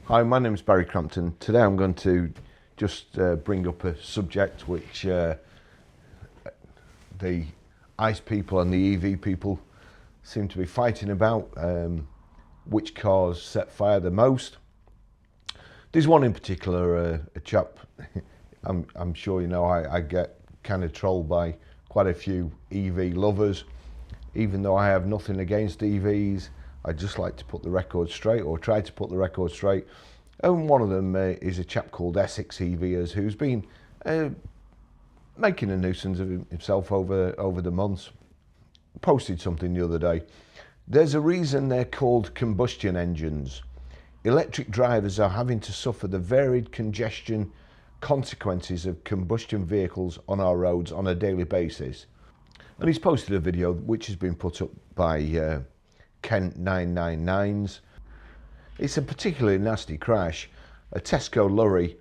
Hi, my name is Barry Crampton. Today I'm going to just bring up a subject which the ICE people and the EV people seem to be fighting about, which cars set fire the most. There's one in particular, a chap, I'm sure you know, I get kind of trolled by quite a few EV lovers. Even though I have nothing against EVs, I just like to put the record straight, or try to put the record straight. And one of them is a chap called Essex EVers, who's been making a nuisance of himself over the months. Posted something the other day. There's a reason they're called combustion engines. Electric drivers are having to suffer the varied congestion consequences of combustion vehicles on our roads on a daily basis. And he's posted a video which has been put up by Kent 999s. It's a particularly nasty crash. A Tesco lorry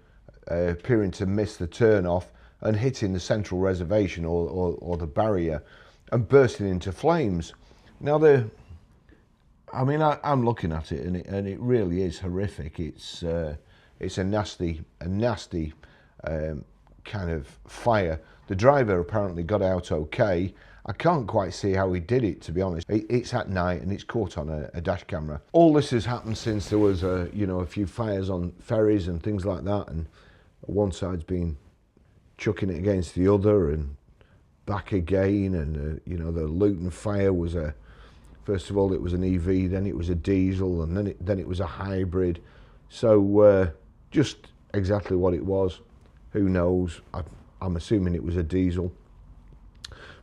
appearing to miss the turnoff and hitting the central reservation or the barrier and bursting into flames. Now I'm looking at it and it really is horrific. It's a nasty kind of fire. The driver apparently got out okay. I can't quite see how he did it, to be honest. It's at night and it's caught on a dash camera. All this has happened since there was a few fires on ferries and things like that, and one side's been chucking it against the other and back again, and the Luton fire was first of all it was an EV, then it was a diesel, and then it was a hybrid. So just exactly what it was, who knows? I'm assuming it was a diesel.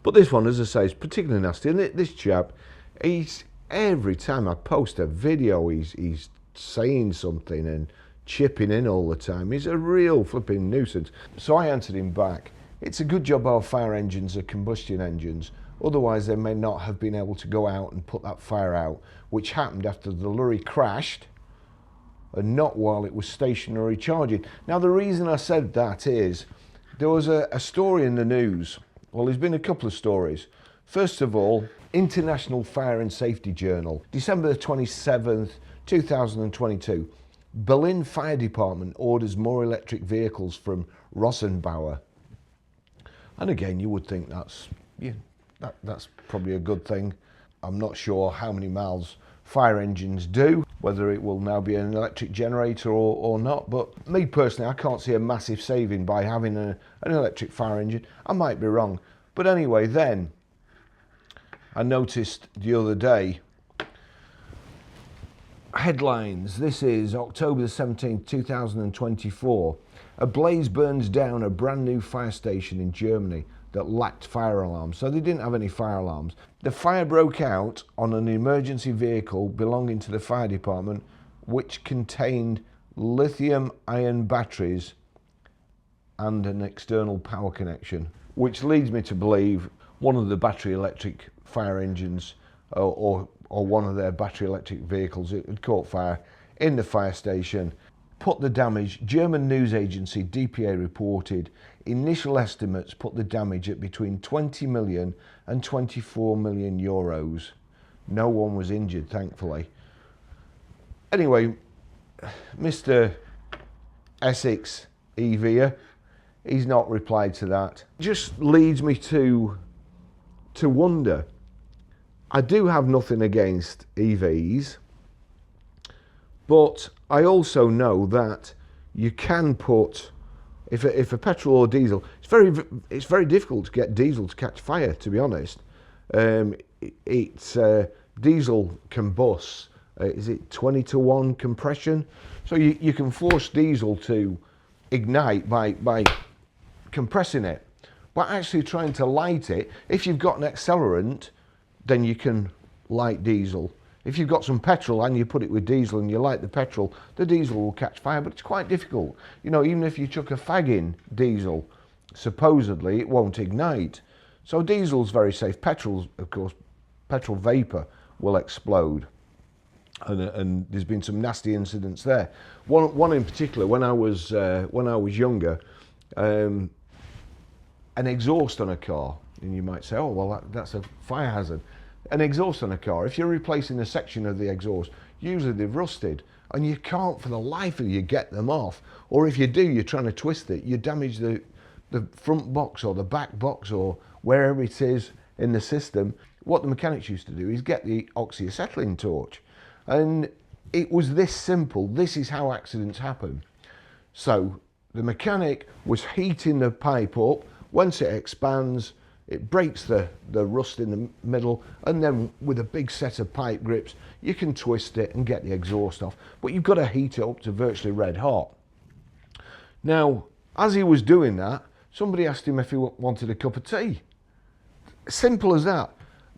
But this one, as I say, is particularly nasty. And this chap, every time I post a video, he's saying something and chipping in all the time. He's a real flipping nuisance. So I answered him back. It's a good job our fire engines are combustion engines. Otherwise, they may not have been able to go out and put that fire out, which happened after the lorry crashed and not while it was stationary charging. Now, the reason I said that is there was a story in the news. Well, there's been a couple of stories. First of all, International Fire and Safety Journal, December the 27th, 2022. Berlin Fire Department orders more electric vehicles from Rosenbauer. And again, you would think that's probably a good thing. I'm not sure how many miles fire engines do, whether it will now be an electric generator or not, but me personally, I can't see a massive saving by having an electric fire engine. I might be wrong, but anyway, then I noticed the other day, headlines, this is October the 17th, 2024, a blaze burns down a brand new fire station in Germany that lacked fire alarms. So they didn't have any fire alarms. The fire broke out on an emergency vehicle belonging to the fire department, which contained lithium-ion batteries and an external power connection, which leads me to believe one of the battery electric fire engines or one of their battery electric vehicles, it had caught fire in the fire station. Put the damage, German news agency DPA reported, initial estimates put the damage at between 20 million and 24 million euros. No one was injured, thankfully. Anyway, Mr. Essex EVer, he's not replied to that. Just leads me to wonder. I do have nothing against EVs, but I also know that you can put, if a petrol or diesel, it's very difficult to get diesel to catch fire, to be honest. Diesel combusts, is it 20-to-1 compression? So you can force diesel to ignite by compressing it. But actually trying to light it, if you've got an accelerant, then you can light diesel. If you've got some petrol and you put it with diesel and you light the petrol, the diesel will catch fire, but it's quite difficult. Even if you chuck a fag in diesel, supposedly it won't ignite. So diesel's very safe. Petrol, of course, petrol vapor will explode. And there's been some nasty incidents there. One in particular, when I was younger, an exhaust on a car, and you might say, oh, well, that's a fire hazard. An exhaust on a car, if you're replacing a section of the exhaust, usually they've rusted, and you can't for the life of you get them off. Or if you do, you're trying to twist it, you damage the front box or the back box or wherever it is in the system. What the mechanics used to do is get the oxyacetylene torch, and it was this simple. This is how accidents happen. So the mechanic was heating the pipe up. Once it expands, it breaks the rust in the middle, and then with a big set of pipe grips, you can twist it and get the exhaust off. But you've got to heat it up to virtually red hot. Now, as he was doing that, somebody asked him if he wanted a cup of tea. Simple as that.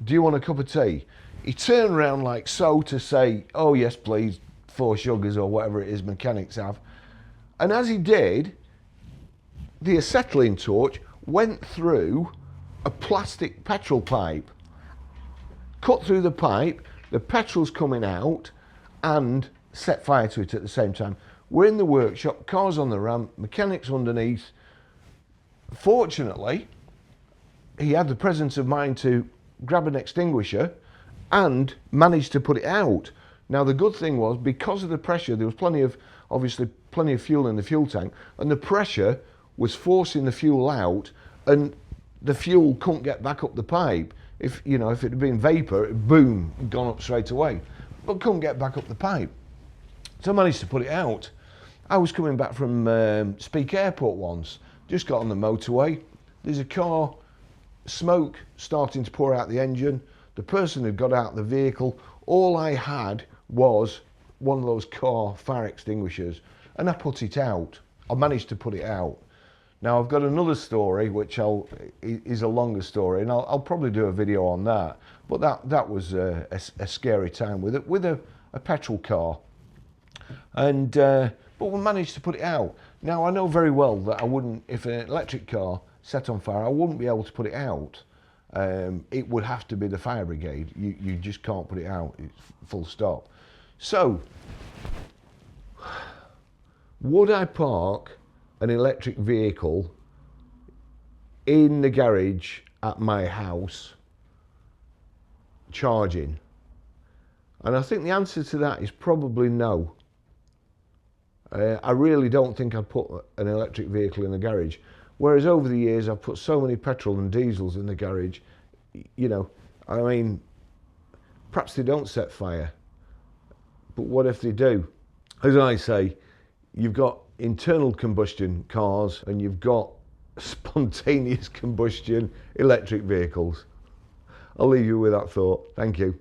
Do you want a cup of tea? He turned around like so to say, oh yes please, 4 sugars or whatever it is mechanics have. And as he did, the acetylene torch went through a plastic petrol pipe, cut through the pipe, the petrol's coming out, and set fire to it at the same time. We're in the workshop, car's on the ramp, mechanics underneath. Fortunately, he had the presence of mind to grab an extinguisher and managed to put it out. Now the good thing was, because of the pressure, there was obviously plenty of fuel in the fuel tank, and the pressure was forcing the fuel out, and the fuel couldn't get back up the pipe. If it had been vapor, it boom, gone up straight away, but couldn't get back up the pipe. So I managed to put it out. I was coming back from Speke Airport once, just got on the motorway. There's a car, smoke starting to pour out the engine. The person had got out of the vehicle. All I had was one of those car fire extinguishers, and I put it out. I managed to put it out. Now I've got another story which is a longer story, and I'll probably do a video on that. But that was a scary time with a petrol car, and but we managed to put it out. Now I know very well that I wouldn't, if an electric car set on fire, I wouldn't be able to put it out. It would have to be the fire brigade. You just can't put it out. It's full stop. So, would I park an electric vehicle in the garage at my house charging? And I think the answer to that is probably no. I really don't think I'd put an electric vehicle in the garage. Whereas over the years I've put so many petrol and diesels in the garage, I mean, perhaps they don't set fire, but what if they do? As I say, you've got internal combustion cars and you've got spontaneous combustion electric vehicles. I'll leave you with that thought. Thank you.